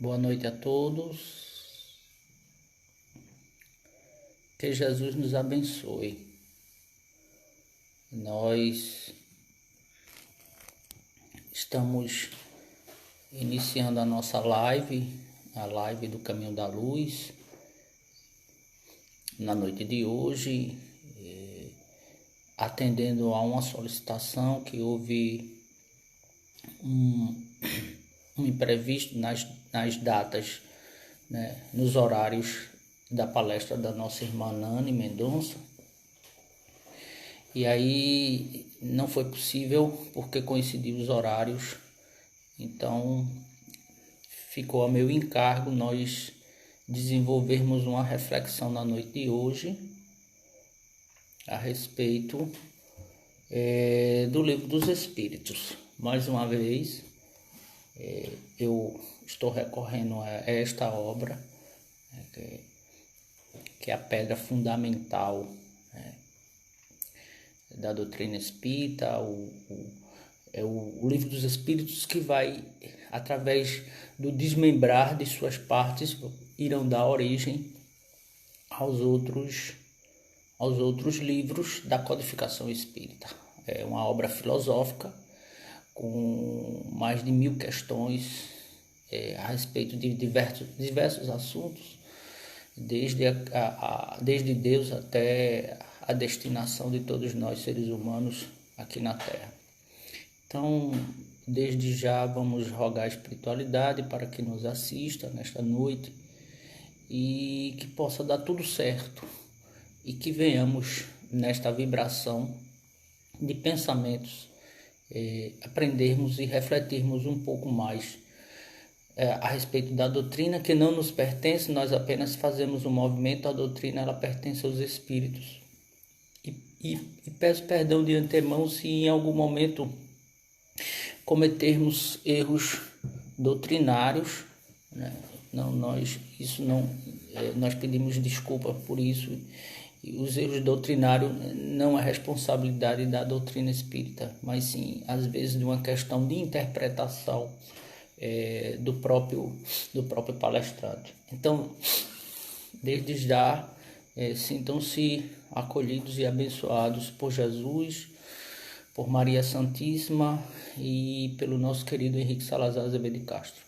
Boa noite a todos. Que Jesus nos abençoe. Nós estamos iniciando a nossa live, a live do Caminho da Luz, na noite de hoje, atendendo a uma solicitação que houve um imprevisto nas datas, né, nos horários da palestra da nossa irmã Nani Mendonça. E aí não foi possível porque coincidiu os horários, então ficou a meu encargo nós desenvolvermos uma reflexão na noite de hoje a respeito do Livro dos Espíritos. Mais uma vez, eu estou recorrendo a esta obra, que é a pedra fundamental, da doutrina espírita, o Livro dos Espíritos, que vai, através do desmembrar de suas partes, irão dar origem aos outros livros da codificação espírita. É uma obra filosófica com mais de 1000 questões a respeito de diversos assuntos, desde Deus até a destinação de todos nós, seres humanos, aqui na Terra. Então, desde já, vamos rogar a espiritualidade para que nos assista nesta noite e que possa dar tudo certo e que venhamos nesta vibração de pensamentos, aprendermos e refletirmos um pouco mais a respeito da doutrina que não nos pertence. Nós apenas fazemos um movimento, a doutrina ela pertence aos espíritos. E peço perdão de antemão se em algum momento cometermos erros doutrinários, né? Nós pedimos desculpa por isso. E os erros doutrinários não é responsabilidade da doutrina espírita, mas sim, às vezes, de uma questão de interpretação do próprio palestrante. Então, desde já, sintam-se acolhidos e abençoados por Jesus, por Maria Santíssima e pelo nosso querido Henrique Salazar Azevedo de Castro.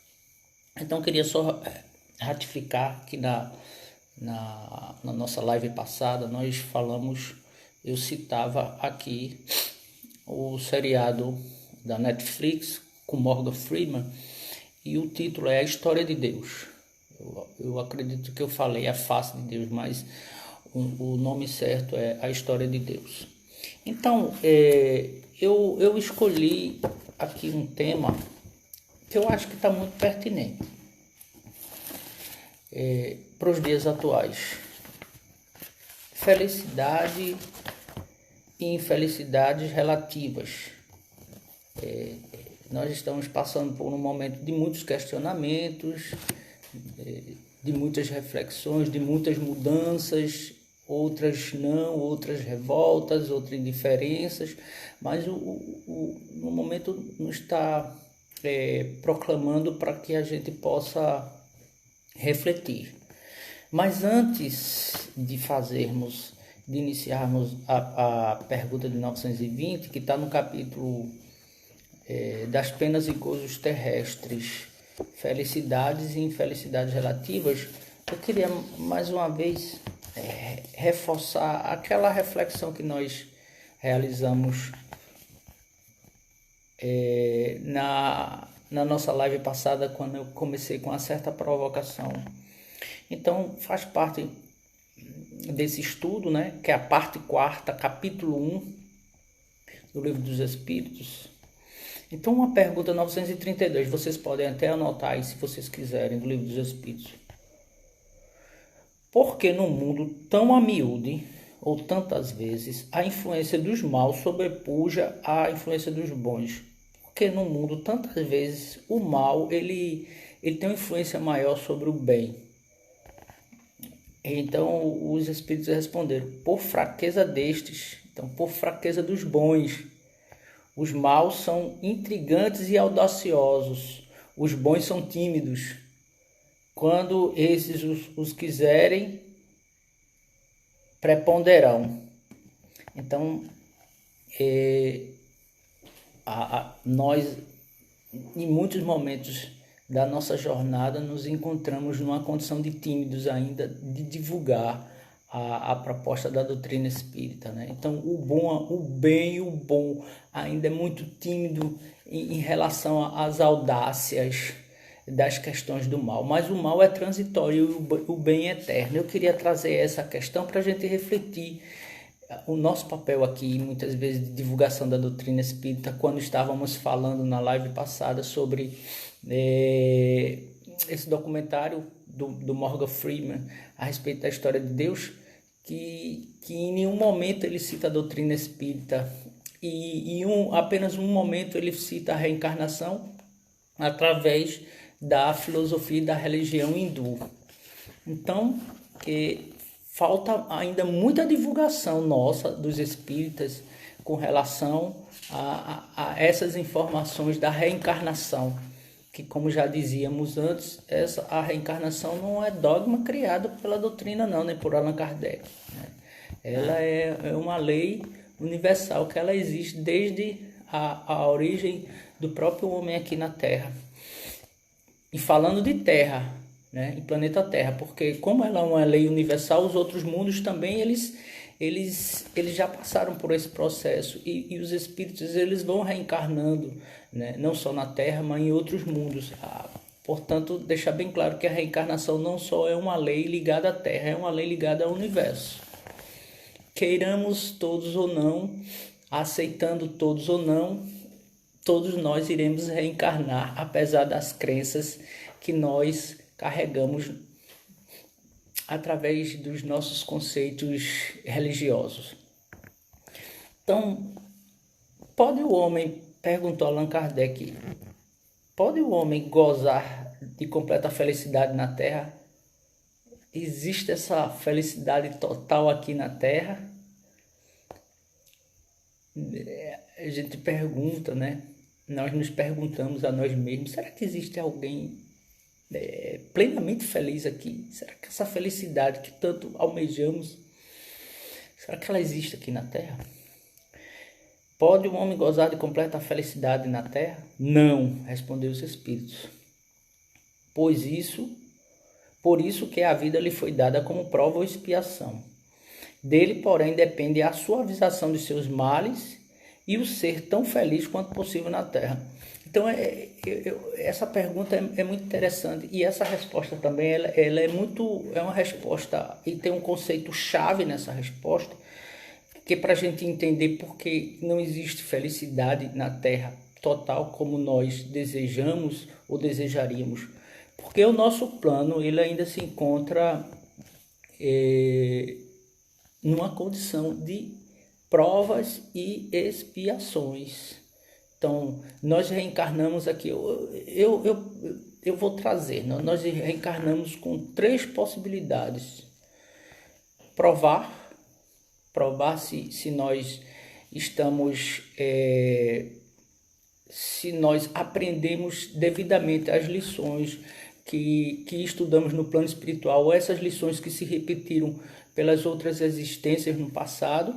Então, queria só ratificar que na nossa live passada nós falamos, eu citava aqui o seriado da Netflix com Morgan Freeman, e o título é A História de Deus. Eu acredito que eu falei A Face de Deus, mas o nome certo é A História de Deus. Então, eu escolhi aqui um tema que eu acho que está muito pertinente para os dias atuais. Felicidade e infelicidades relativas. Nós estamos passando por um momento de muitos questionamentos, de muitas reflexões, de muitas mudanças, outras não, outras revoltas, outras indiferenças, mas no momento nos está proclamando para que a gente possa refletir. Mas antes de iniciarmos a pergunta de 920, que está no capítulo das penas e gozos terrestres, felicidades e infelicidades relativas, eu queria mais uma vez reforçar aquela reflexão que nós realizamos na nossa live passada, quando eu comecei com uma certa provocação. Então, faz parte desse estudo, né, que é a parte 4ª, capítulo 1 do Livro dos Espíritos. Então, uma pergunta 932, vocês podem até anotar aí se vocês quiserem, do Livro dos Espíritos. Por que no mundo tão a miúde, ou tantas vezes, a influência dos maus sobrepuja a influência dos bons? Porque no mundo, tantas vezes, o mal ele tem uma influência maior sobre o bem. Então, os espíritos responderam, por fraqueza destes, então, por fraqueza dos bons. Os maus são intrigantes e audaciosos, os bons são tímidos. quando esses os quiserem, preponderarão. Então, nós, em muitos momentos da nossa jornada, nos encontramos numa condição de tímidos ainda de divulgar a proposta da doutrina espírita, né? Então, o bem e o bom ainda é muito tímido em relação às audácias das questões do mal, mas o mal é transitório e o bem é eterno. Eu queria trazer essa questão para a gente refletir o nosso papel aqui, muitas vezes, de divulgação da doutrina espírita, quando estávamos falando na live passada sobre esse documentário do Morgan Freeman a respeito da história de Deus, que em nenhum momento ele cita a doutrina espírita e apenas um momento ele cita a reencarnação através da filosofia e da religião hindu. Então, falta ainda muita divulgação nossa dos espíritas com relação a essas informações da reencarnação, que, como já dizíamos antes, a reencarnação não é dogma criado pela doutrina não, nem por Allan Kardec, né? Ela é uma lei universal, que ela existe desde a origem do próprio homem aqui na Terra. E falando de Terra, né, em planeta Terra, porque como ela é uma lei universal, os outros mundos também, eles já passaram por esse processo e os espíritos eles vão reencarnando, né, não só na Terra, mas em outros mundos. Portanto, deixar bem claro que a reencarnação não só é uma lei ligada à Terra, é uma lei ligada ao universo. Queiramos todos ou não, aceitando todos ou não, todos nós iremos reencarnar, apesar das crenças que nós carregamos através dos nossos conceitos religiosos. Então, pode o homem, perguntou Allan Kardec, pode o homem gozar de completa felicidade na Terra? Existe essa felicidade total aqui na Terra? A gente pergunta, né? Nós nos perguntamos a nós mesmos, será que existe alguém plenamente feliz aqui? Será que essa felicidade que tanto almejamos, será que ela existe aqui na Terra? Pode o homem gozar de completa felicidade na Terra? Não, respondeu os espíritos. Por isso que a vida lhe foi dada como prova ou expiação. Dele, porém, depende a suavização de seus males e o ser tão feliz quanto possível na Terra. Então, essa pergunta é muito interessante e essa resposta também ela é uma resposta e tem um conceito chave nessa resposta, que é para a gente entender por que não existe felicidade na Terra total como nós desejamos ou desejaríamos. Porque o nosso plano ele ainda se encontra numa condição de provas e expiações. Então, nós reencarnamos aqui, eu vou trazer, nós reencarnamos com 3 possibilidades. Provar se nós estamos, se nós aprendemos devidamente as lições que estudamos no plano espiritual, ou essas lições que se repetiram pelas outras existências no passado.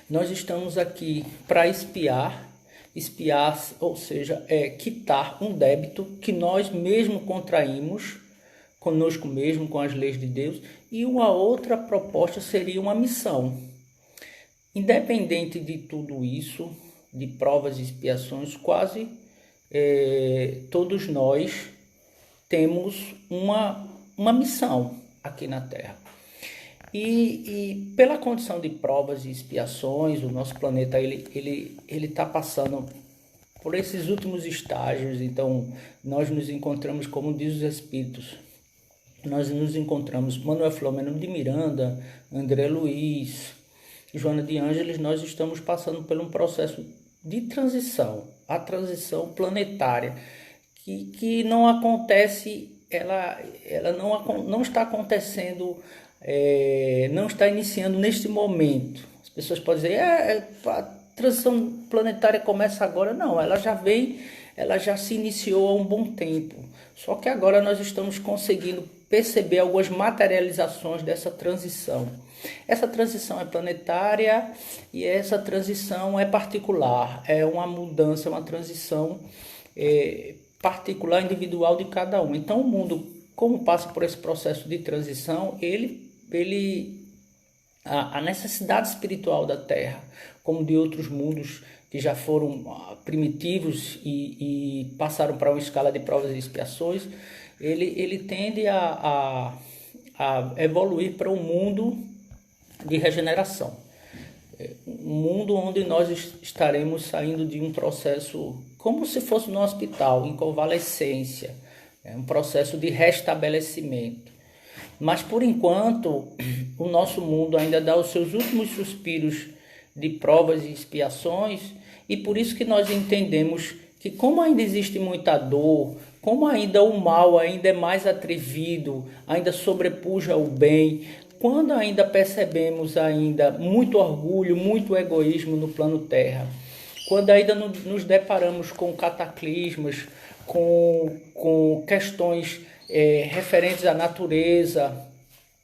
Nós estamos aqui para espiar, ou seja, quitar um débito que nós mesmos contraímos conosco mesmo, com as leis de Deus. E uma outra proposta seria uma missão. Independente de tudo isso, de provas e expiações, quase todos nós temos uma missão aqui na Terra. E pela condição de provas e expiações, o nosso planeta ele está passando por esses últimos estágios. Então, nós nos encontramos, como diz os Espíritos, nós nos encontramos Manuel Filomeno de Miranda, André Luiz, Joana de Ângeles, nós estamos passando por um processo de transição, a transição planetária, que não acontece, ela não está acontecendo, não está iniciando neste momento. As pessoas podem dizer, a transição planetária começa agora. Não, ela já vem ela já se iniciou há um bom tempo. Só que agora nós estamos conseguindo perceber algumas materializações dessa transição. Essa transição é planetária e essa transição é particular, é uma mudança, uma transição particular, individual de cada um. Então o mundo, como passa por esse processo de transição, a necessidade espiritual da Terra, como de outros mundos que já foram primitivos e passaram para uma escala de provas e expiações, ele tende a evoluir para um mundo de regeneração. Um mundo onde nós estaremos saindo de um processo como se fosse no hospital, em convalescência, um processo de restabelecimento. Mas, por enquanto, o nosso mundo ainda dá os seus últimos suspiros de provas e expiações, e por isso que nós entendemos que, como ainda existe muita dor, como ainda o mal ainda é mais atrevido, ainda sobrepuja o bem, quando ainda percebemos ainda muito orgulho, muito egoísmo no plano Terra, quando ainda nos deparamos com cataclismas, com questões referentes à natureza,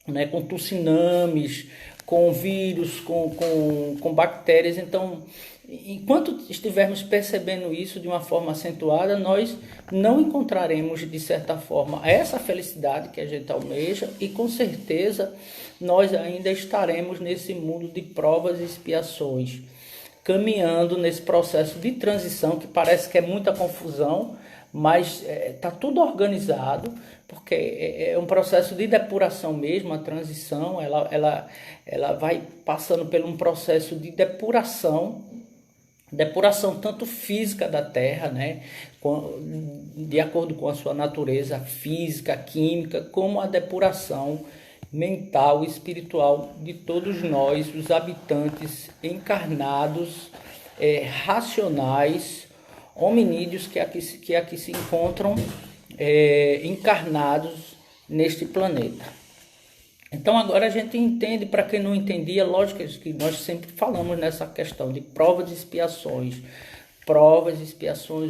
né, com tsunamis, com vírus, com bactérias. Então, enquanto estivermos percebendo isso de uma forma acentuada, nós não encontraremos, de certa forma, essa felicidade que a gente almeja, e com certeza nós ainda estaremos nesse mundo de provas e expiações, caminhando nesse processo de transição que parece que é muita confusão, mas está tudo organizado, porque é um processo de depuração mesmo. A transição ela vai passando por um processo de depuração tanto física da Terra, né, de acordo com a sua natureza física, química, como a depuração mental e espiritual de todos nós, os habitantes encarnados, racionais, hominídeos que aqui se encontram encarnados neste planeta. Então agora a gente entende, para quem não entendia, lógico que nós sempre falamos nessa questão de provas e expiações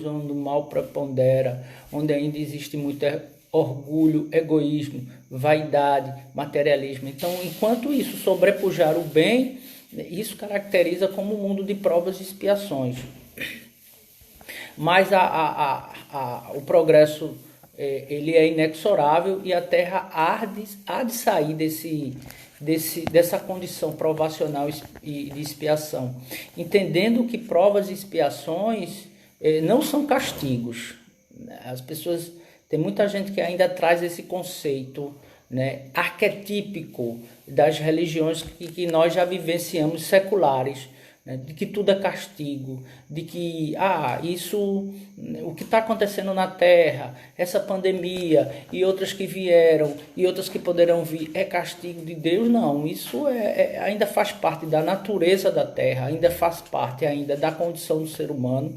onde o mal prepondera, onde ainda existe muito orgulho, egoísmo, vaidade, materialismo. Então, enquanto isso sobrepujar o bem, isso caracteriza como um mundo de provas e expiações. Mas o progresso ele é inexorável, e a Terra há de sair dessa condição provacional e de expiação, entendendo que provas e expiações não são castigos. As pessoas, tem muita gente que ainda traz esse conceito, né, arquetípico das religiões que nós já vivenciamos, seculares, né, de que tudo é castigo, de que o que está acontecendo na Terra, essa pandemia e outras que vieram e outras que poderão vir, é castigo de Deus. Não, isso ainda faz parte da natureza da Terra, ainda faz parte ainda da condição do ser humano.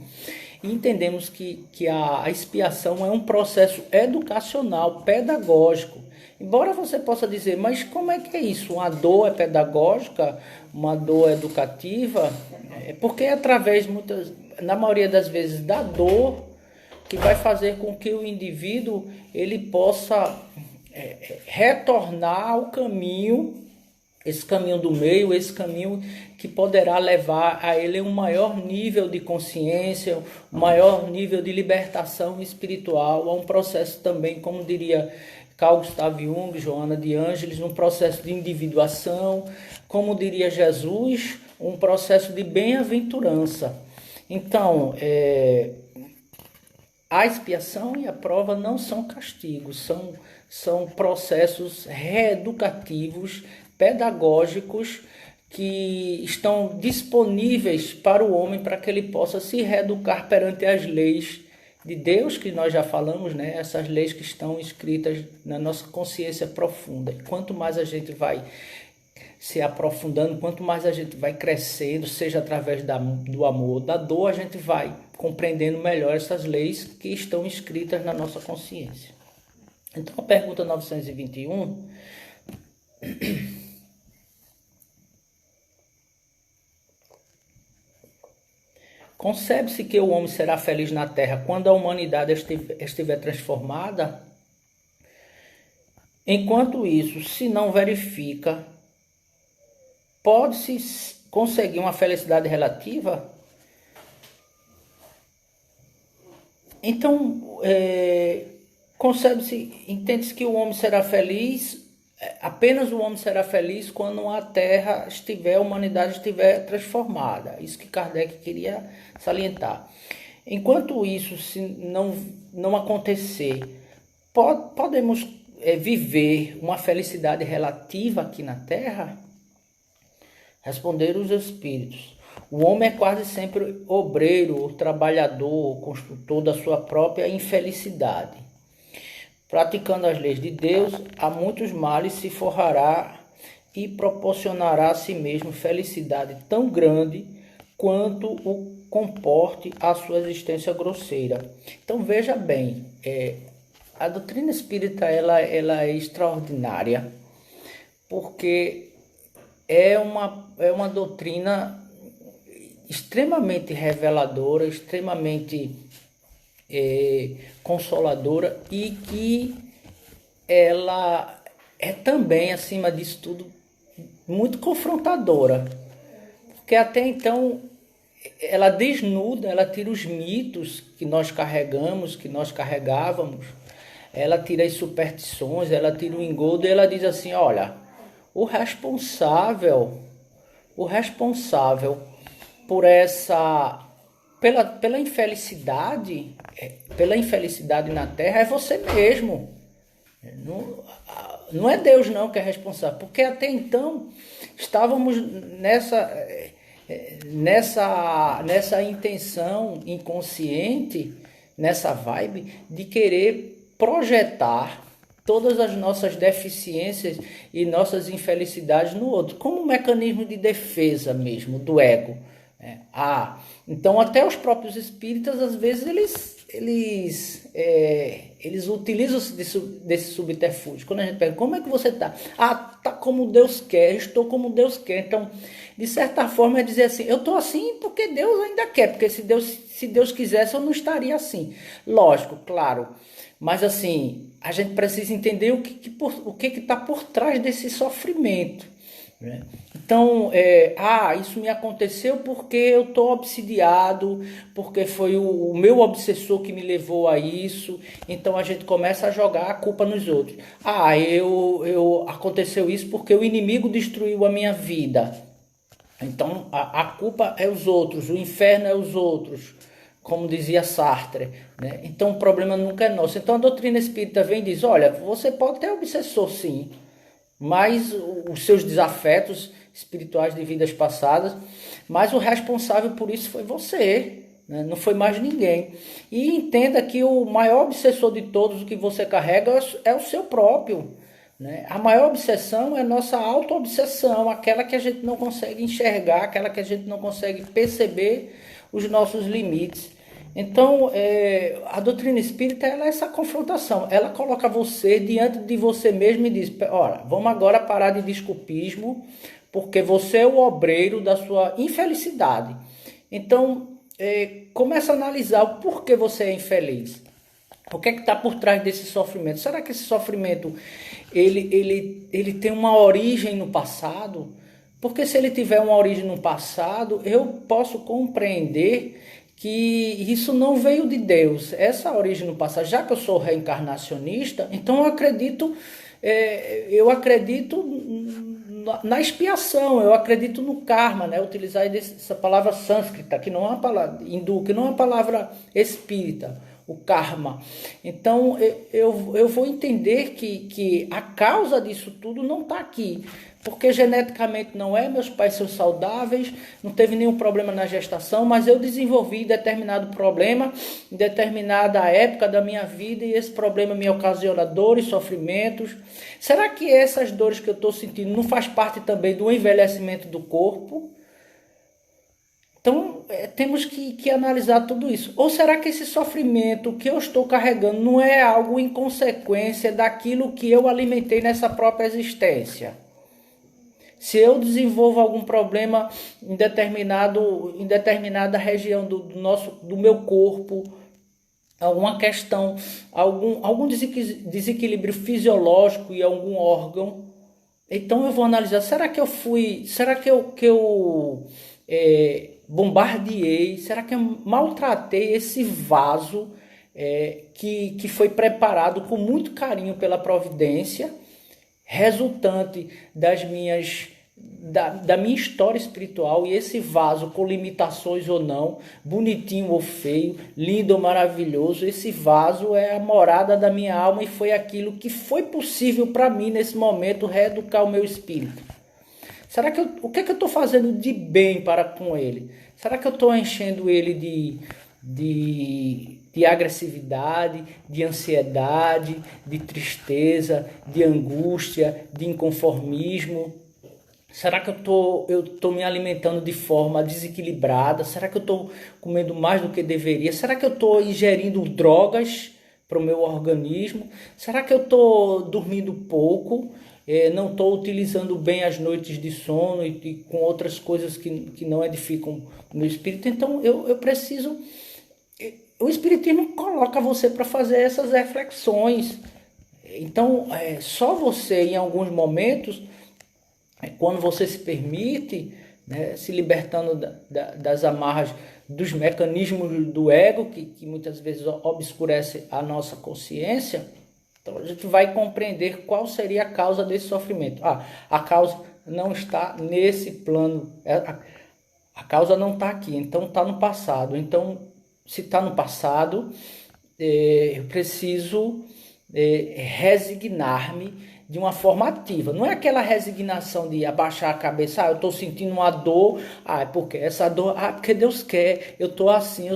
E entendemos que a expiação é um processo educacional, pedagógico. Embora você possa dizer, mas como é que é isso? Uma dor é pedagógica, uma dor educativa? Porque é através, na maioria das vezes, da dor, que vai fazer com que o indivíduo ele possa retornar ao caminho, esse caminho do meio, esse caminho que poderá levar a ele um maior nível de consciência, um maior nível de libertação espiritual, a um processo também, como diria Carl Gustav Jung, Joana de Ângeles, um processo de individuação, como diria Jesus, um processo de bem-aventurança. Então, a expiação e a prova não são castigos, são processos reeducativos, pedagógicos, que estão disponíveis para o homem, para que ele possa se reeducar perante as leis de Deus, que nós já falamos, né? Essas leis que estão escritas na nossa consciência profunda. E quanto mais a gente vai se aprofundando, quanto mais a gente vai crescendo, seja através do amor, da dor, a gente vai compreendendo melhor essas leis que estão escritas na nossa consciência. Então, a pergunta 921... Concebe-se que o homem será feliz na terra quando a humanidade estiver transformada? Enquanto isso se não verifica, pode-se conseguir uma felicidade relativa? Então, entende-se que o homem será feliz, apenas o homem será feliz quando a terra a humanidade estiver transformada. Isso que Kardec queria salientar. Enquanto isso se não acontecer, podemos viver uma felicidade relativa aqui na terra? Responderam os espíritos. O homem é quase sempre obreiro, trabalhador, construtor da sua própria infelicidade. Praticando as leis de Deus, a muitos males se forrará e proporcionará a si mesmo felicidade tão grande quanto o comporte a sua existência grosseira. Então veja bem, a doutrina espírita ela é extraordinária, porque é uma doutrina extremamente reveladora, extremamente consoladora, e que ela é também, acima disso tudo, muito confrontadora, porque até então ela desnuda, ela tira os mitos que nós carregamos, que nós carregávamos, ela tira as superstições, ela tira o engodo, e ela diz assim: olha, o responsável por pela infelicidade na Terra é você mesmo. Não é Deus não que é responsável, porque até então estávamos nessa intenção inconsciente, nessa vibe de querer projetar todas as nossas deficiências e nossas infelicidades no outro, como um mecanismo de defesa mesmo do ego. Então até os próprios espíritas, às vezes, eles utilizam desse subterfúgio. Quando a gente pega, como é que você está? Tá como Deus quer, estou como Deus quer. Então, de certa forma, é dizer assim: eu estou assim porque Deus ainda quer, porque se Deus quisesse, eu não estaria assim. Lógico, claro. Mas assim, a gente precisa entender o que está por trás desse sofrimento, né? Então, isso me aconteceu porque eu estou obsidiado, porque foi o meu obsessor que me levou a isso. Então a gente começa a jogar a culpa nos outros. Aconteceu isso porque o inimigo destruiu a minha vida. Então a culpa é os outros, o inferno é os outros, como dizia Sartre, né? Então o problema nunca é nosso. Então a doutrina espírita vem e diz: olha, você pode ter obsessor sim, mas os seus desafetos espirituais de vidas passadas, mas o responsável por isso foi você, né? Não foi mais ninguém. E entenda que o maior obsessor de todos, o que você carrega, é o seu próprio, né? A maior obsessão é nossa auto-obsessão, aquela que a gente não consegue enxergar, aquela que a gente não consegue perceber os nossos limites. Então, a doutrina espírita ela é essa confrontação. Ela coloca você diante de você mesmo e diz: olha, vamos agora parar de desculpismo, porque você é o obreiro da sua infelicidade. Então, começa a analisar o porquê você é infeliz. O que é que está por trás desse sofrimento? Será que esse sofrimento ele tem uma origem no passado? Porque se ele tiver uma origem no passado, eu posso compreender que isso não veio de Deus. Essa origem no passado, já que eu sou reencarnacionista, então eu acredito na expiação, eu acredito no karma, né? Utilizar essa palavra sânscrita, que não é uma palavra hindu, que não é uma palavra espírita, o karma. Então eu vou entender que a causa disso tudo não está aqui, porque geneticamente não é, meus pais são saudáveis, não teve nenhum problema na gestação, mas eu desenvolvi determinado problema em determinada época da minha vida, e esse problema me ocasiona dores, sofrimentos. Será que essas dores que eu estou sentindo não faz parte também do envelhecimento do corpo? Então, temos que analisar tudo isso. Ou será que esse sofrimento que eu estou carregando não é algo em consequência daquilo que eu alimentei nessa própria existência? se eu desenvolvo algum problema em determinada região do meu corpo, alguma questão, algum desequilíbrio fisiológico em algum órgão, então eu vou analisar, será que eu bombardeei, será que eu maltratei esse vaso que foi preparado com muito carinho pela providência, resultante da minha história espiritual, e esse vaso, com limitações ou não, bonitinho ou feio, lindo ou maravilhoso, esse vaso é a morada da minha alma e foi aquilo que foi possível para mim nesse momento reeducar o meu espírito. Será que o que é que eu estou fazendo de bem para com ele? Será que eu estou enchendo ele de agressividade, de ansiedade, de tristeza, de angústia, de inconformismo? Será que eu tô me alimentando de forma desequilibrada? Será que eu estou comendo mais do que deveria? Será que eu estou ingerindo drogas para o meu organismo? Será que eu estou dormindo pouco? Não estou utilizando bem as noites de sono e com outras coisas que não edificam o meu espírito? Então eu preciso... O Espiritismo coloca você para fazer essas reflexões. Então, só você, em alguns momentos, quando você se permite, né, se libertando das amarras, dos mecanismos do ego, que muitas vezes obscurece a nossa consciência, então a gente vai compreender qual seria a causa desse sofrimento. A causa não está nesse plano, a causa não está aqui, então está no passado. Então, se está no passado, eu preciso resignar-me de uma forma ativa. Não é aquela resignação de abaixar a cabeça, eu estou sentindo uma dor, porque essa dor, porque Deus quer, eu estou assim,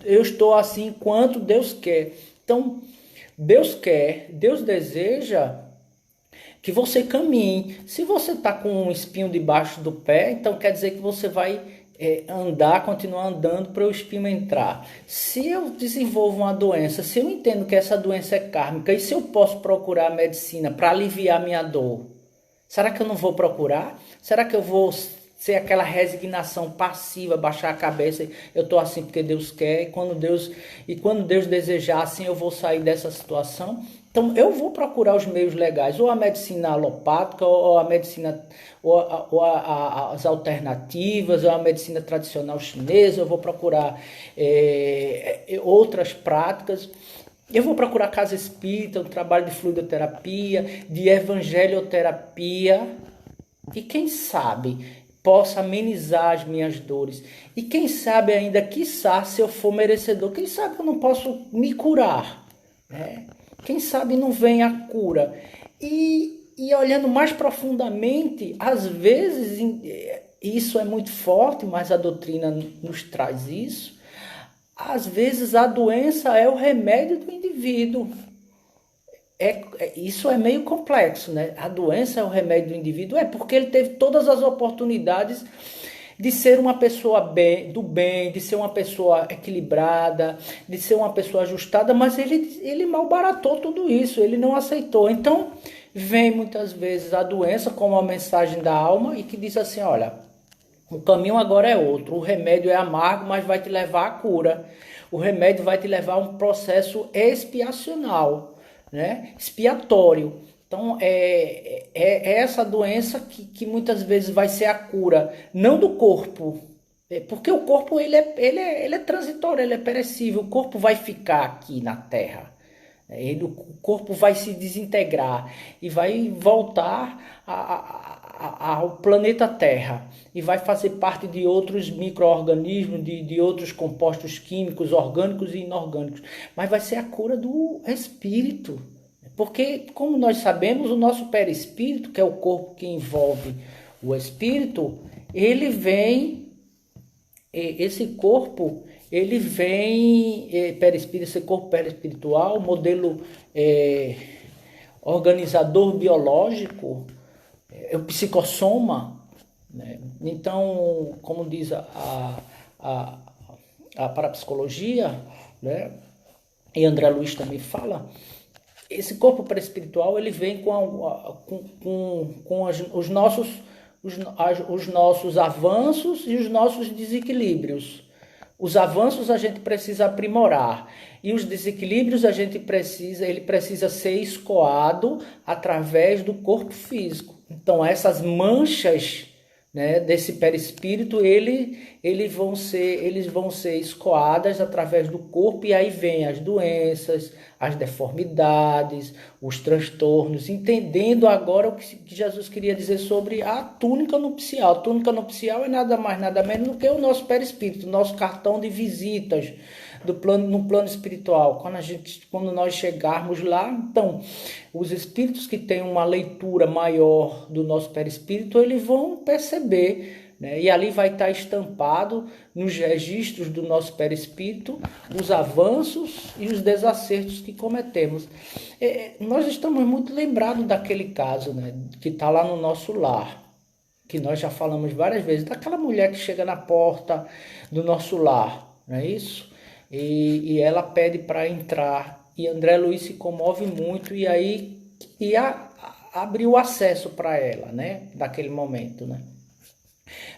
eu estou assim enquanto Deus quer. Então, Deus quer, Deus deseja que você caminhe. Se você está com um espinho debaixo do pé, então quer dizer que você vai continuar andando para o espinho entrar. Se eu desenvolvo uma doença, se eu entendo que essa doença é kármica, e se eu posso procurar a medicina para aliviar minha dor, será que eu não vou procurar? Será que eu vou ser aquela resignação passiva, baixar a cabeça, eu estou assim porque Deus quer, e quando Deus desejar, assim eu vou sair dessa situação? Então eu vou procurar os meios legais, ou a medicina alopática, ou a medicina, as alternativas, ou a medicina tradicional chinesa, eu vou procurar outras práticas. Eu vou procurar casa espírita, um trabalho de fluidoterapia, de evangelioterapia, e quem sabe possa amenizar as minhas dores. E quem sabe ainda, quiçá, se eu for merecedor, quem sabe eu não posso me curar, né? Quem sabe não vem a cura. E olhando mais profundamente, às vezes, isso é muito forte, mas a doutrina nos traz isso, às vezes a doença é o remédio do indivíduo. Isso é meio complexo, né? A doença é o remédio do indivíduo, porque ele teve todas as oportunidades de ser uma pessoa do bem, de ser uma pessoa equilibrada, de ser uma pessoa ajustada, mas ele malbaratou tudo isso, ele não aceitou. Então, vem muitas vezes a doença como uma mensagem da alma e que diz assim, olha, o caminho agora é outro, o remédio é amargo, mas vai te levar à cura. O remédio vai te levar a um processo expiacional, né? Expiatório. Então, é essa doença que muitas vezes vai ser a cura, não do corpo, porque o corpo ele é transitório, ele é perecível, o corpo vai ficar aqui na Terra, o corpo vai se desintegrar e vai voltar ao planeta Terra e vai fazer parte de outros micro-organismos, de outros compostos químicos, orgânicos e inorgânicos, mas vai ser a cura do espírito. Porque, como nós sabemos, o nosso perispírito, que é o corpo que envolve o espírito, esse corpo perispiritual, modelo organizador biológico, é o psicossoma, né? Então, como diz a parapsicologia, né? E André Luiz também fala, esse corpo perispiritual ele vem com os nossos os nossos avanços e os nossos desequilíbrios. Os avanços a gente precisa aprimorar e os desequilíbrios ele precisa ser escoado através do corpo físico. Então essas manchas, né, desse perispírito, eles vão ser escoadas através do corpo, e aí vem as doenças, as deformidades, os transtornos, entendendo agora o que Jesus queria dizer sobre a túnica nupcial. A túnica nupcial é nada mais, nada menos do que o nosso perispírito, o nosso cartão de visitas no plano espiritual. Quando nós chegarmos lá, então, os espíritos que têm uma leitura maior do nosso perispírito, eles vão perceber, né? E ali vai estar estampado nos registros do nosso perispírito os avanços e os desacertos que cometemos. Nós estamos muito lembrados daquele caso, né, que está lá no nosso lar, que nós já falamos várias vezes, daquela mulher que chega na porta do nosso lar, não é isso? E ela pede para entrar, e André Luiz se comove muito, e aí abriu o acesso para ela, né, daquele momento, né?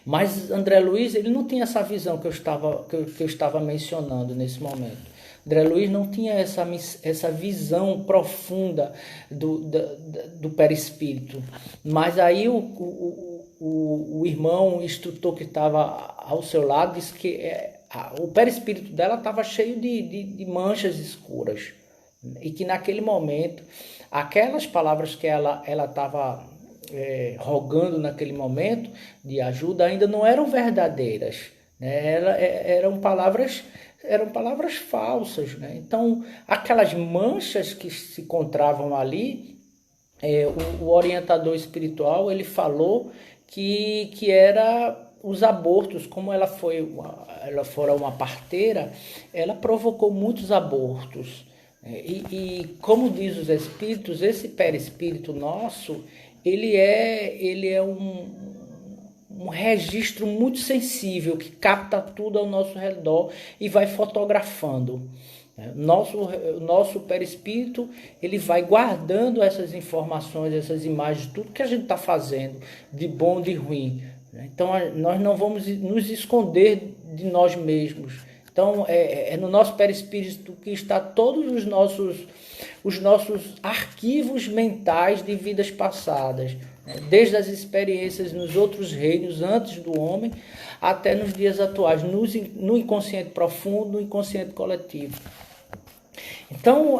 Mas André Luiz, ele não tinha essa visão que eu estava mencionando nesse momento. André Luiz não tinha essa visão profunda do perispírito. Mas aí o irmão, o instrutor que estava ao seu lado, disse que o perispírito dela estava cheio de manchas escuras. E que naquele momento, aquelas palavras que ela estava rogando naquele momento de ajuda ainda não eram verdadeiras, né? Eram palavras falsas, né? Então, aquelas manchas que se encontravam ali, o orientador espiritual, ele falou que era os abortos. Como ela fora uma parteira, ela provocou muitos abortos. E como diz os espíritos, esse perispírito nosso, ele é um registro muito sensível que capta tudo ao nosso redor e vai fotografando. Nosso perispírito, ele vai guardando essas informações, essas imagens, tudo que a gente está fazendo, de bom, de ruim. Então nós não vamos nos esconder de nós mesmos. Então é no nosso perispírito que está todos os nossos arquivos mentais de vidas passadas, né? Desde as experiências nos outros reinos antes do homem até nos dias atuais, no inconsciente profundo, no inconsciente coletivo. Então,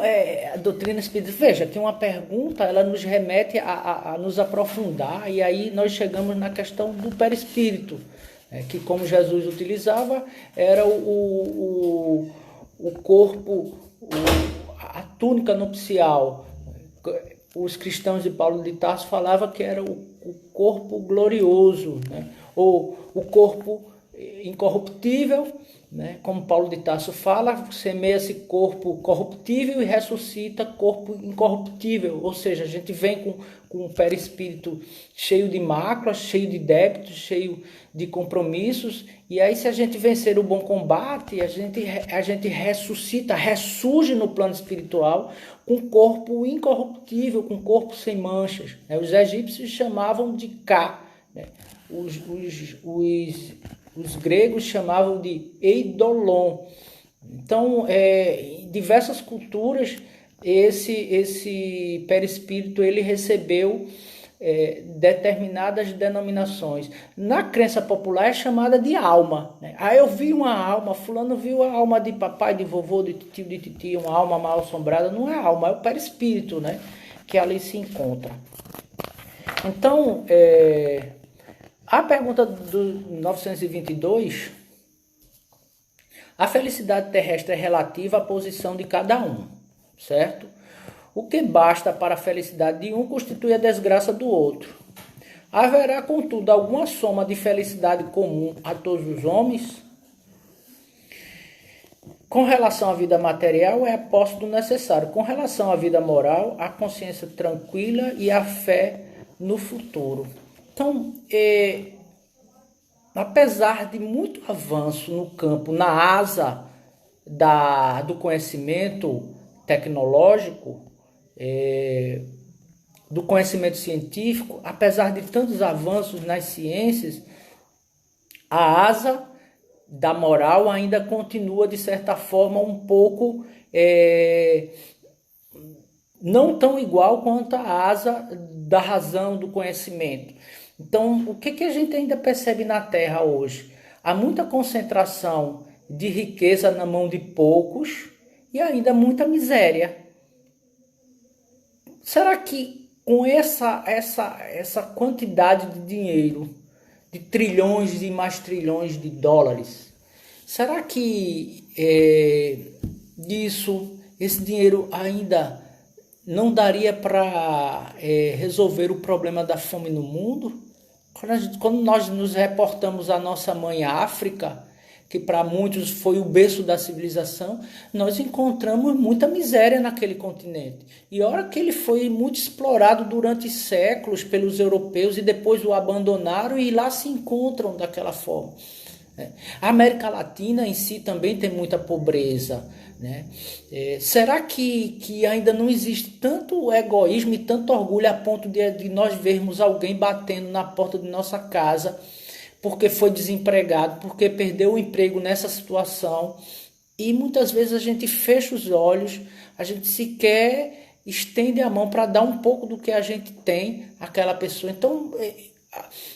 a doutrina espírita, veja, que uma pergunta, ela nos remete a nos aprofundar, e aí nós chegamos na questão do perispírito, que, como Jesus utilizava, era o corpo, a túnica nupcial. Os cristãos de Paulo de Tarso falavam que era o corpo glorioso, né? Ou o corpo incorruptível, né? Como Paulo de Tarso fala, semeia-se corpo corruptível e ressuscita corpo incorruptível. Ou seja, a gente vem com o perispírito cheio de máculas, cheio de débitos, cheio de compromissos, e aí se a gente vencer o bom combate, a gente ressuscita, ressurge no plano espiritual com corpo incorruptível, com corpo sem manchas. Os egípcios chamavam de Ka, né? Os gregos chamavam de Eidolon. Então, em diversas culturas, esse perispírito ele recebeu determinadas denominações. Na crença popular é chamada de alma, né? Eu vi uma alma, fulano viu a alma de papai, de vovô, de tio, de titia, uma alma mal assombrada. Não é alma, é o perispírito, né, que ali se encontra. Então, a pergunta do 922, a felicidade terrestre é relativa à posição de cada um, certo? O que basta para a felicidade de um constitui a desgraça do outro. Haverá, contudo, alguma soma de felicidade comum a todos os homens? Com relação à vida material, é a posse do necessário. Com relação à vida moral, a consciência tranquila e a fé no futuro. Então, apesar de muito avanço no campo, na asa do conhecimento tecnológico, do conhecimento científico, apesar de tantos avanços nas ciências, a asa da moral ainda continua, de certa forma, um pouco não tão igual quanto a asa da razão, do conhecimento. Então, o que a gente ainda percebe na Terra hoje? Há muita concentração de riqueza na mão de poucos e ainda muita miséria. Será que com essa quantidade de dinheiro, de trilhões e mais trilhões de dólares, será que esse dinheiro ainda não daria para resolver o problema da fome no mundo? Quando nós nos reportamos à nossa mãe África, que para muitos foi o berço da civilização, nós encontramos muita miséria naquele continente. E a hora que ele foi muito explorado durante séculos pelos europeus e depois o abandonaram e lá se encontram daquela forma. A América Latina em si também tem muita pobreza, né? Será que ainda não existe tanto egoísmo e tanto orgulho a ponto de nós vermos alguém batendo na porta de nossa casa porque foi desempregado, porque perdeu o emprego nessa situação, e muitas vezes a gente fecha os olhos, a gente sequer estende a mão para dar um pouco do que a gente tem àquela pessoa? Então,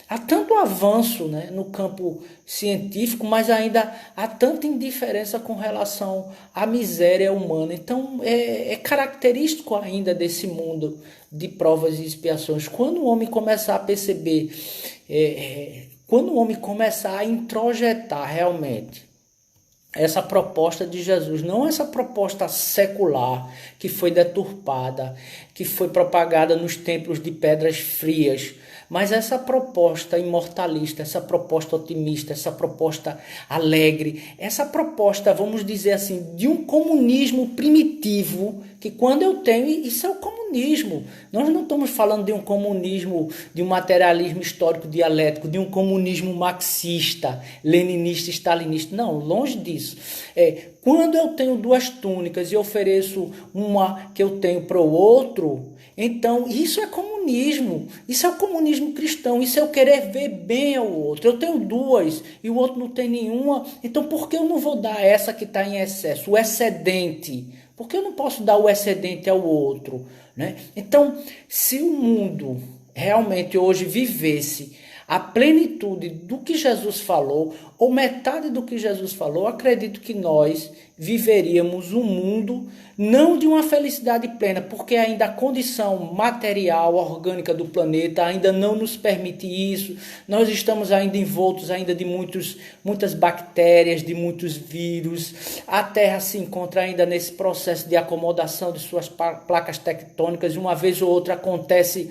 há tanto avanço, né, no campo científico, mas ainda há tanta indiferença com relação à miséria humana. Então, é característico ainda desse mundo de provas e expiações. Quando o homem começar a perceber, quando o homem começar a introjetar realmente essa proposta de Jesus, não essa proposta secular que foi deturpada, que foi propagada nos templos de pedras frias, mas essa proposta imortalista, essa proposta otimista, essa proposta alegre, essa proposta, vamos dizer assim, de um comunismo primitivo, que quando eu tenho, isso é o comunismo. Nós não estamos falando de um comunismo, de um materialismo histórico dialético, de um comunismo marxista, leninista, stalinista. Não, longe disso. Quando eu tenho duas túnicas e ofereço uma que eu tenho para o outro, então isso é comunismo. Isso é o comunismo cristão. Isso é eu querer ver bem ao outro. Eu tenho duas e o outro não tem nenhuma. Então por que eu não vou dar essa que está em excesso, o excedente? Por que eu não posso dar o excedente ao outro, né? Então, se o mundo realmente hoje vivesse a plenitude do que Jesus falou, ou metade do que Jesus falou, acredito que nós viveríamos um mundo não de uma felicidade plena, porque ainda a condição material, orgânica do planeta ainda não nos permite isso. Nós estamos ainda envoltos ainda de muitas bactérias, de muitos vírus. A Terra se encontra ainda nesse processo de acomodação de suas placas tectônicas, e uma vez ou outra acontece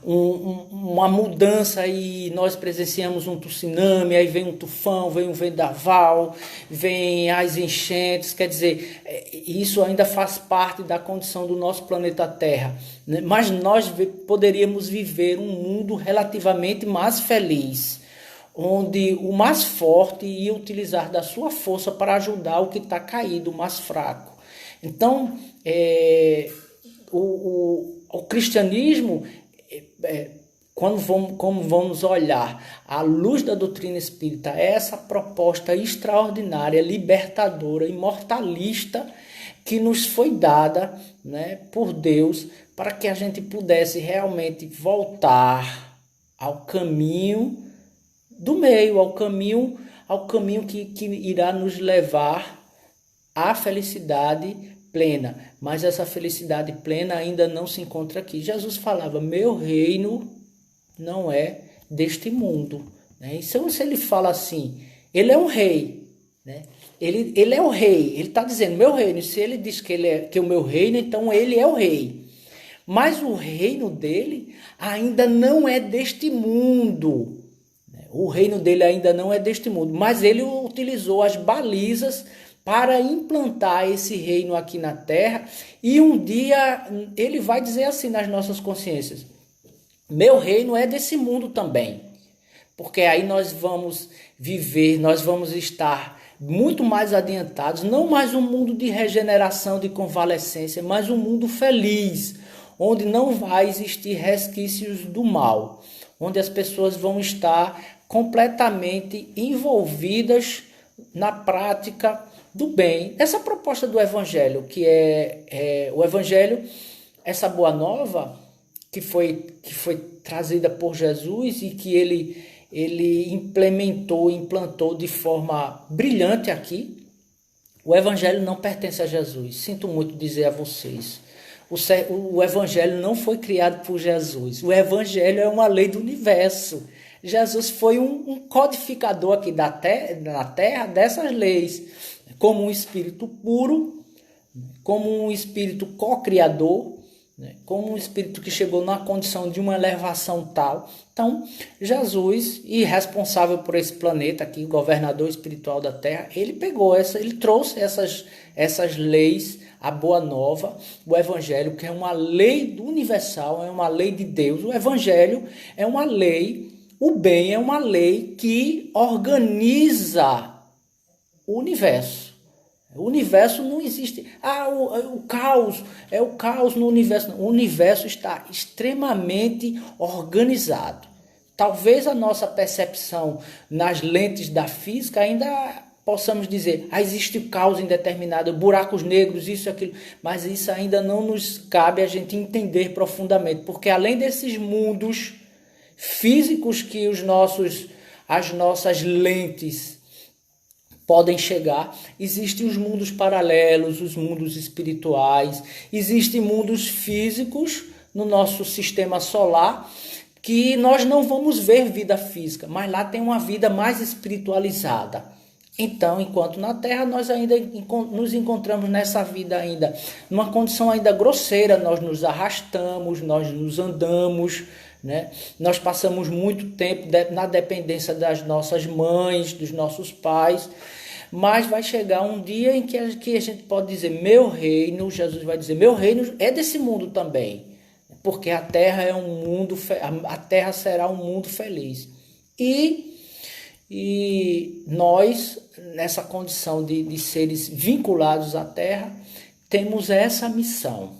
uma mudança e nós presenciamos um tsunami, aí vem um tufão, vem um vendaval, vem as enchentes. Quer dizer, isso ainda faz parte da condição do nosso planeta Terra, né? Mas nós poderíamos viver um mundo relativamente mais feliz, onde o mais forte ia utilizar da sua força para ajudar o que está caído, o mais fraco. Então, o cristianismo, como vamos olhar à luz da doutrina espírita, é essa proposta extraordinária, libertadora, imortalista, que nos foi dada, né, por Deus, para que a gente pudesse realmente voltar ao caminho do meio, ao caminho que irá nos levar à felicidade plena. Mas essa felicidade plena ainda não se encontra aqui. Jesus falava: meu reino não é deste mundo, né? Então, se ele fala assim, ele é um rei, né? Ele é o rei, ele está dizendo meu reino. Se ele diz que é o meu reino, então ele é o rei. Mas o reino dele ainda não é deste mundo. O reino dele ainda não é deste mundo, mas ele utilizou as balizas para implantar esse reino aqui na Terra, e um dia ele vai dizer assim nas nossas consciências: meu reino é desse mundo também, porque aí nós vamos viver, nós vamos estar muito mais adiantados, não mais um mundo de regeneração, de convalescência, mas um mundo feliz, onde não vai existir resquícios do mal, onde as pessoas vão estar completamente envolvidas na prática do bem. Essa proposta do Evangelho, que é o Evangelho, essa boa nova que foi trazida por Jesus e que ele implantou de forma brilhante aqui. O Evangelho não pertence a Jesus. Sinto muito dizer a vocês. O Evangelho não foi criado por Jesus. O Evangelho é uma lei do universo. Jesus foi um codificador aqui na terra dessas leis, como um espírito puro, como um espírito co-criador, como um espírito que chegou na condição de uma elevação tal. Então, Jesus, e responsável por esse planeta aqui, governador espiritual da Terra, ele trouxe essas leis, a Boa Nova, o Evangelho, que é uma lei do universal, é uma lei de Deus. O Evangelho é uma lei, o bem é uma lei que organiza o universo. O universo não existe. O caos, é o caos no universo. O universo está extremamente organizado. Talvez a nossa percepção nas lentes da física ainda possamos dizer, existe caos indeterminado, buracos negros, isso e aquilo, mas isso ainda não nos cabe a gente entender profundamente, porque além desses mundos físicos que as nossas lentes podem chegar, existem os mundos paralelos, os mundos espirituais, existem mundos físicos no nosso sistema solar que nós não vamos ver vida física, mas lá tem uma vida mais espiritualizada. Então, enquanto na Terra nós ainda nos encontramos nessa vida ainda, numa condição ainda grosseira, nós nos arrastamos, nós nos andamos, né? Nós passamos muito tempo na dependência das nossas mães, dos nossos pais, mas vai chegar um dia em que a gente pode dizer, meu reino, Jesus vai dizer, meu reino é desse mundo também, porque a Terra é um mundo, a Terra será um mundo feliz. E nós, nessa condição de seres vinculados à Terra, temos essa missão.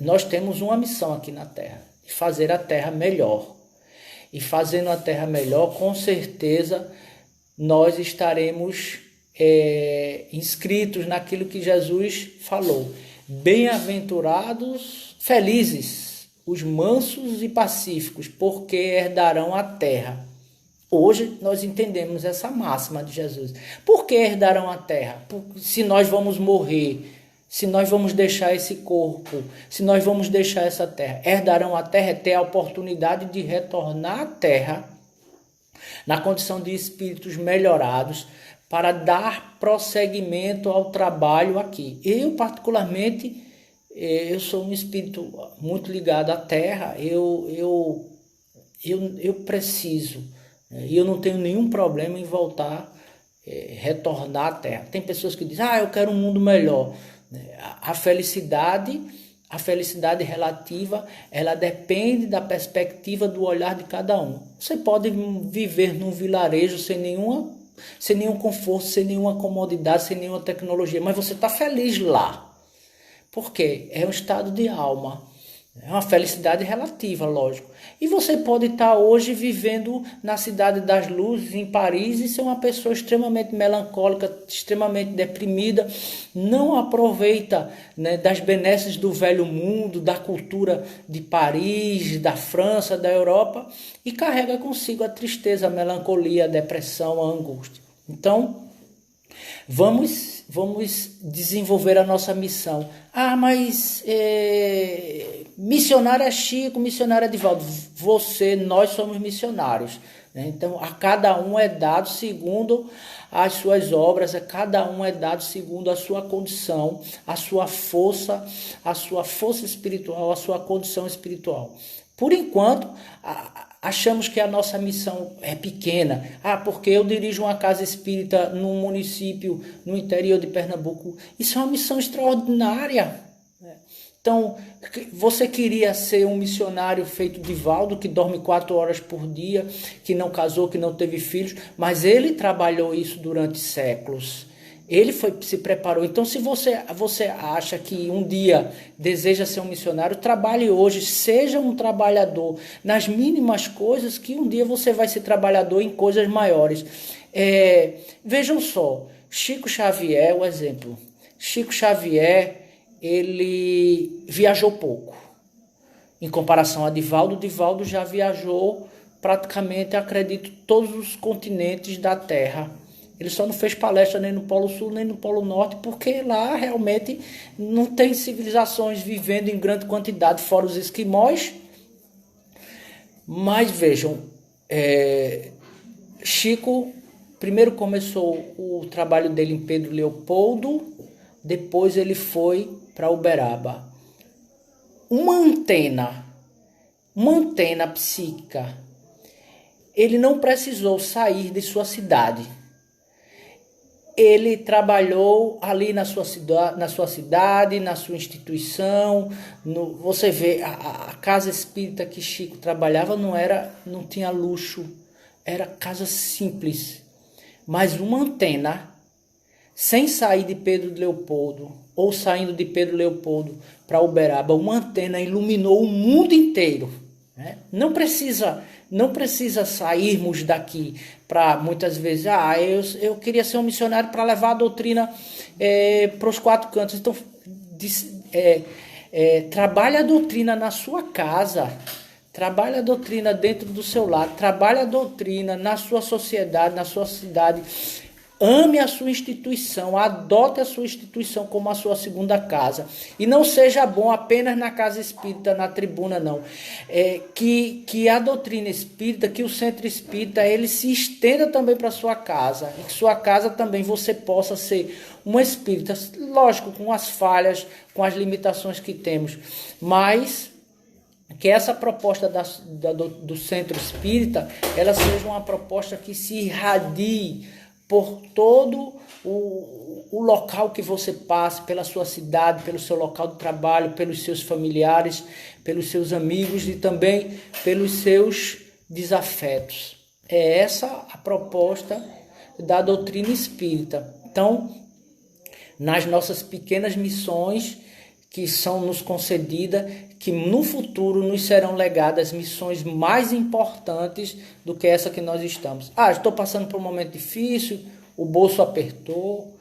Nós temos uma missão aqui na Terra, de fazer a Terra melhor. E fazendo a Terra melhor, com certeza, nós estaremos inscritos naquilo que Jesus falou. Bem-aventurados, felizes, os mansos e pacíficos, porque herdarão a terra. Hoje nós entendemos essa máxima de Jesus. Por que herdarão a terra? Se nós vamos morrer, se nós vamos deixar esse corpo, se nós vamos deixar essa terra. Herdarão a terra é ter a oportunidade de retornar à terra na condição de espíritos melhorados para dar prosseguimento ao trabalho aqui. Eu, particularmente, eu sou um espírito muito ligado à terra, eu preciso, e eu não tenho nenhum problema em voltar, retornar à terra. Tem pessoas que dizem, eu quero um mundo melhor. A felicidade relativa, ela depende da perspectiva do olhar de cada um. Você pode viver num vilarejo sem nenhum conforto, sem nenhuma comodidade, sem nenhuma tecnologia, mas você está feliz lá. Por quê? É um estado de alma. É uma felicidade relativa, lógico. E você pode estar hoje vivendo na Cidade das Luzes, em Paris, e ser uma pessoa extremamente melancólica, extremamente deprimida, não aproveita, né, das benesses do velho mundo, da cultura de Paris, da França, da Europa, e carrega consigo a tristeza, a melancolia, a depressão, a angústia. Então, vamos desenvolver a nossa missão. Mas missionário é Chico, missionário é Divaldo. Nós somos missionários, né? Então, a cada um é dado segundo as suas obras, a cada um é dado segundo a sua condição, a sua força espiritual, a sua condição espiritual. Por enquanto, achamos que a nossa missão é pequena. Porque eu dirijo uma casa espírita num município no interior de Pernambuco. Isso é uma missão extraordinária. Então, você queria ser um missionário feito Divaldo, que dorme 4 horas por dia, que não casou, que não teve filhos, mas ele trabalhou isso durante séculos. Ele se preparou. Então, se você acha que um dia deseja ser um missionário, trabalhe hoje, seja um trabalhador nas mínimas coisas, que um dia você vai ser trabalhador em coisas maiores. Vejam só, Chico Xavier, o exemplo. Chico Xavier, ele viajou pouco. Em comparação a Divaldo, Divaldo já viajou praticamente, acredito, todos os continentes da Terra. Ele só não fez palestra nem no Polo Sul, nem no Polo Norte, porque lá realmente não tem civilizações vivendo em grande quantidade, fora os esquimós. Mas vejam, Chico primeiro começou o trabalho dele em Pedro Leopoldo, depois ele foi para Uberaba. Uma antena psíquica, ele não precisou sair de sua cidade. Ele trabalhou ali na sua cidade, na sua instituição. Você vê, a casa espírita que Chico trabalhava não tinha luxo, era casa simples. Mas uma antena, sem sair de Pedro Leopoldo, ou saindo de Pedro Leopoldo para Uberaba, uma antena iluminou o mundo inteiro. Né? Não precisa sairmos daqui para muitas vezes, eu queria ser um missionário para levar a doutrina para os quatro cantos. Então, trabalhe a doutrina na sua casa, trabalhe a doutrina dentro do seu lar, trabalhe a doutrina na sua sociedade, na sua cidade. Ame a sua instituição, adote a sua instituição como a sua segunda casa. E não seja bom apenas na casa espírita, na tribuna, não. Que a doutrina espírita, que o centro espírita, ele se estenda também para a sua casa. E que sua casa também você possa ser uma espírita, lógico, com as falhas, com as limitações que temos. Mas que essa proposta do centro espírita, ela seja uma proposta que se irradie por todo o local que você passe, pela sua cidade, pelo seu local de trabalho, pelos seus familiares, pelos seus amigos e também pelos seus desafetos. É essa a proposta da doutrina espírita. Então, nas nossas pequenas missões que são nos concedidas, que no futuro nos serão legadas missões mais importantes do que essa que nós estamos. Estou passando por um momento difícil, o bolso apertou,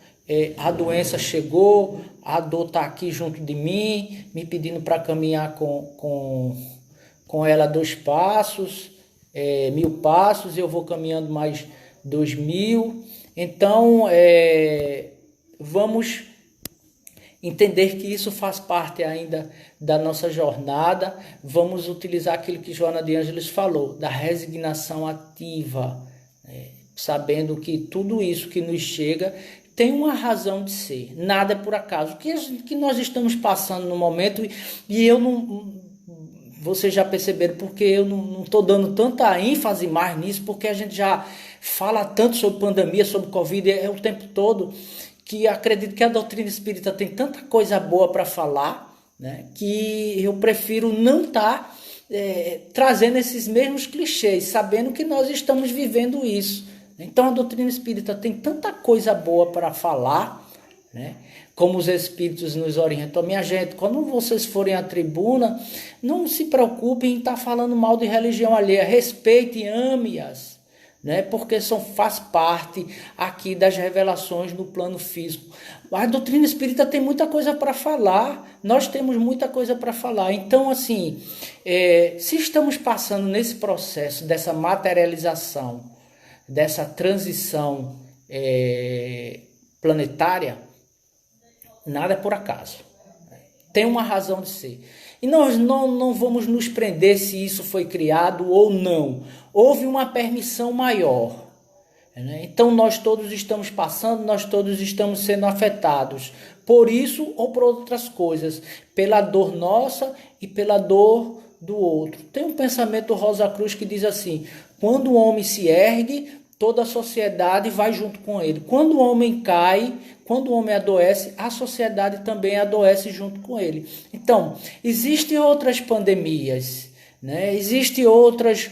a doença chegou, a dor está aqui junto de mim, me pedindo para caminhar com ela 2 passos, 1000 passos, eu vou caminhando mais 2000. Então, vamos entender que isso faz parte ainda da nossa jornada. Vamos utilizar aquilo que Joana de Ângeles falou, da resignação ativa, sabendo que tudo isso que nos chega tem uma razão de ser, nada é por acaso. O que nós estamos passando no momento, e eu não... Vocês já perceberam, porque eu não estou dando tanta ênfase mais nisso, porque a gente já fala tanto sobre pandemia, sobre Covid, o tempo todo, que acredito que a doutrina espírita tem tanta coisa boa para falar, né, que eu prefiro não estar trazendo esses mesmos clichês, sabendo que nós estamos vivendo isso. Então a doutrina espírita tem tanta coisa boa para falar, né, como os espíritos nos orientam. Minha gente, quando vocês forem à tribuna, não se preocupem em estar falando mal de religião alheia, respeite e ame-as, né? Porque faz parte aqui das revelações no plano físico. A doutrina espírita tem muita coisa para falar, nós temos muita coisa para falar. Então, assim, se estamos passando nesse processo dessa materialização, dessa transição planetária, nada é por acaso. Tem uma razão de ser. E nós não vamos nos prender se isso foi criado ou não. Houve uma permissão maior. Né? Então nós todos estamos passando, nós todos estamos sendo afetados. Por isso ou por outras coisas. Pela dor nossa e pela dor do outro. Tem um pensamento Rosa Cruz que diz assim: quando o homem se ergue, toda a sociedade vai junto com ele. Quando o homem cai, quando o homem adoece, a sociedade também adoece junto com ele. Então, existem outras pandemias, né? Existem outros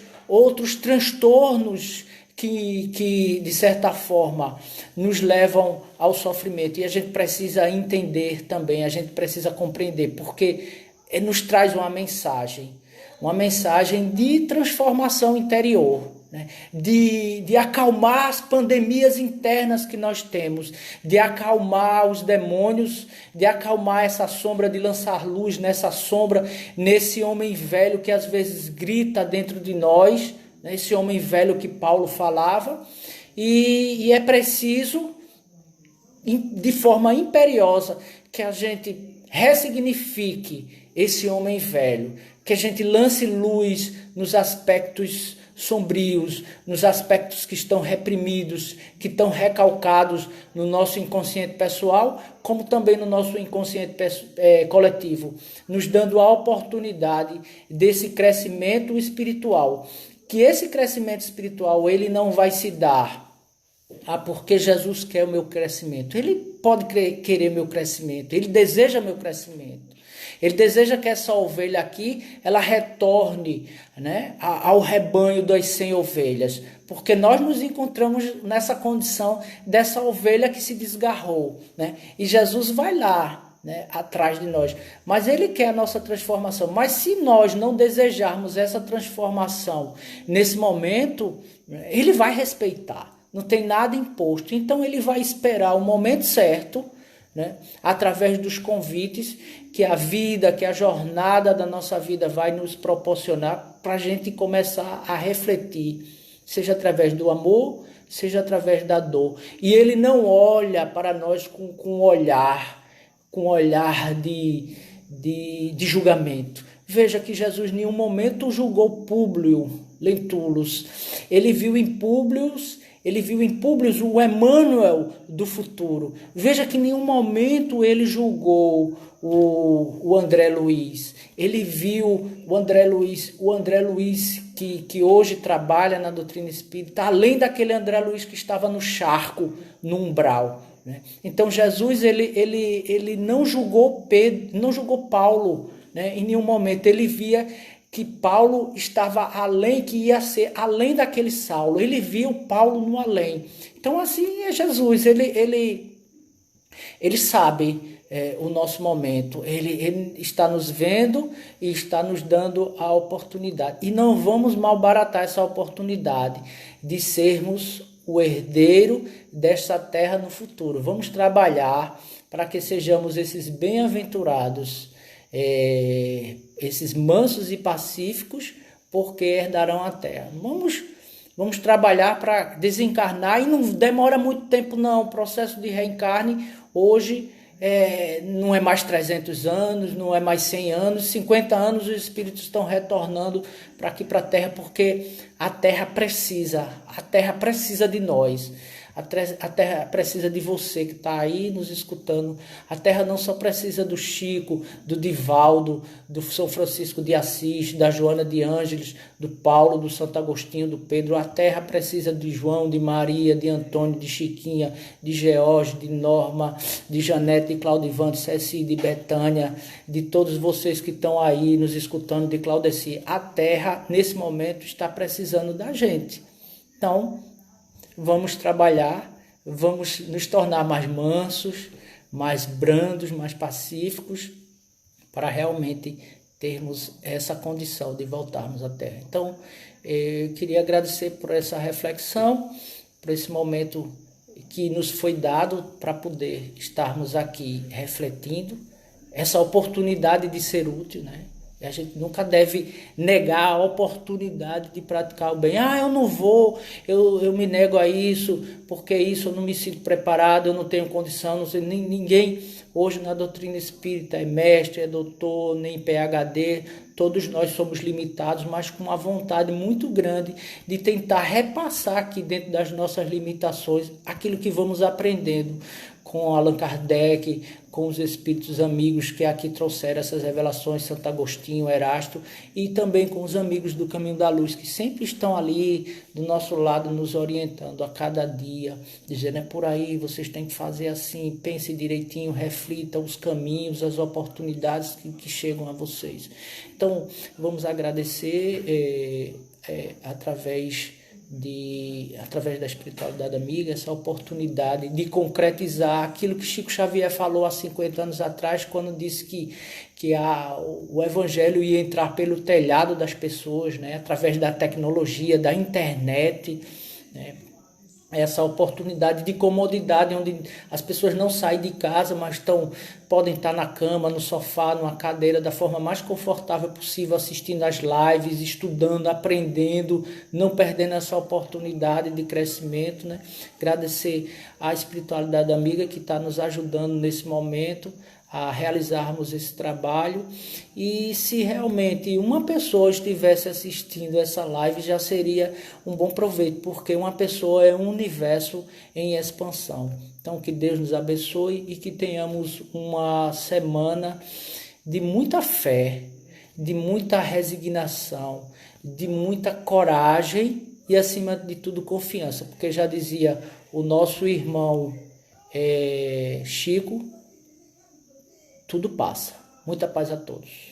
transtornos que de certa forma, nos levam ao sofrimento. E a gente precisa entender também, a gente precisa compreender, porque nos traz uma mensagem de transformação interior, né? De acalmar as pandemias internas que nós temos, de acalmar os demônios, de acalmar essa sombra, de lançar luz nessa sombra, nesse homem velho que às vezes grita dentro de nós, né? Esse homem velho que Paulo falava, e é preciso, de forma imperiosa, que a gente ressignifique esse homem velho, que a gente lance luz nos aspectos sombrios, nos aspectos que estão reprimidos, que estão recalcados no nosso inconsciente pessoal, como também no nosso inconsciente coletivo, nos dando a oportunidade desse crescimento espiritual. Que esse crescimento espiritual ele não vai se dar porque Jesus quer o meu crescimento. Ele pode querer meu crescimento, ele deseja meu crescimento. Ele deseja que essa ovelha aqui, ela retorne, né, ao rebanho das 100 ovelhas. Porque nós nos encontramos nessa condição dessa ovelha que se desgarrou, né? E Jesus vai lá, né, atrás de nós. Mas ele quer a nossa transformação. Mas se nós não desejarmos essa transformação nesse momento, ele vai respeitar. Não tem nada imposto. Então ele vai esperar o momento certo, né, através dos convites que a vida, que a jornada da nossa vida vai nos proporcionar para a gente começar a refletir, seja através do amor, seja através da dor. E ele não olha para nós com olhar de julgamento. Veja que Jesus em nenhum momento julgou Públio Lentulus. Ele viu em Públio o Emmanuel do futuro. Veja que em nenhum momento ele julgou o André Luiz. Ele viu o André Luiz que hoje trabalha na doutrina espírita, além daquele André Luiz que estava no charco, no umbral, né? Então Jesus ele não julgou Paulo, né? Em nenhum momento. Ele via que Paulo estava além, que ia ser além daquele Saulo. Ele viu Paulo no além. Então assim é Jesus. Ele sabe o nosso momento. Ele está nos vendo e está nos dando a oportunidade. E não vamos malbaratar essa oportunidade de sermos o herdeiro desta terra no futuro. Vamos trabalhar para que sejamos esses bem-aventurados, esses mansos e pacíficos, porque herdarão a terra. Vamos trabalhar para desencarnar, e não demora muito tempo não. O processo de reencarne hoje não é mais 300 anos, não é mais 100 anos, 50 anos os espíritos estão retornando para aqui, para a Terra, porque a Terra precisa de nós. A Terra precisa de você que está aí nos escutando. A Terra não só precisa do Chico, do Divaldo, do São Francisco de Assis, da Joana de Ângeles, do Paulo, do Santo Agostinho, do Pedro. A Terra precisa de João, de Maria, de Antônio, de Chiquinha, de George, de Norma, de Janete, de Claudivante, de Ceci, de Betânia, de todos vocês que estão aí nos escutando, de Claudeci. A Terra, nesse momento, está precisando da gente. Então, vamos trabalhar, vamos nos tornar mais mansos, mais brandos, mais pacíficos, para realmente termos essa condição de voltarmos à Terra. Então, eu queria agradecer por essa reflexão, por esse momento que nos foi dado para poder estarmos aqui refletindo, essa oportunidade de ser útil, né? E a gente nunca deve negar a oportunidade de praticar o bem. Eu não vou, eu me nego a isso, porque isso eu não me sinto preparado, eu não tenho condição, não sei, ninguém hoje na doutrina espírita é mestre, é doutor, nem PhD, todos nós somos limitados, mas com uma vontade muito grande de tentar repassar aqui dentro das nossas limitações aquilo que vamos aprendendo com Allan Kardec, com os espíritos amigos que aqui trouxeram essas revelações, Santo Agostinho, Erasto, e também com os amigos do Caminho da Luz, que sempre estão ali do nosso lado, nos orientando a cada dia, dizendo, é por aí, vocês têm que fazer assim, pense direitinho, reflita os caminhos, as oportunidades que chegam a vocês. Então, vamos agradecer através através da espiritualidade amiga, essa oportunidade de concretizar aquilo que Chico Xavier falou há 50 anos atrás, quando disse que o evangelho ia entrar pelo telhado das pessoas, né, através da tecnologia, da internet, né, essa oportunidade de comodidade, onde as pessoas não saem de casa, mas podem estar na cama, no sofá, numa cadeira, da forma mais confortável possível, assistindo às lives, estudando, aprendendo, não perdendo essa oportunidade de crescimento, né? Agradecer à espiritualidade amiga que está nos ajudando nesse momento a realizarmos esse trabalho. E se realmente uma pessoa estivesse assistindo essa live, já seria um bom proveito, porque uma pessoa é um universo em expansão. Então, que Deus nos abençoe e que tenhamos uma semana de muita fé, de muita resignação, de muita coragem e, acima de tudo, confiança, porque já dizia o nosso irmão Chico, tudo passa. Muita paz a todos.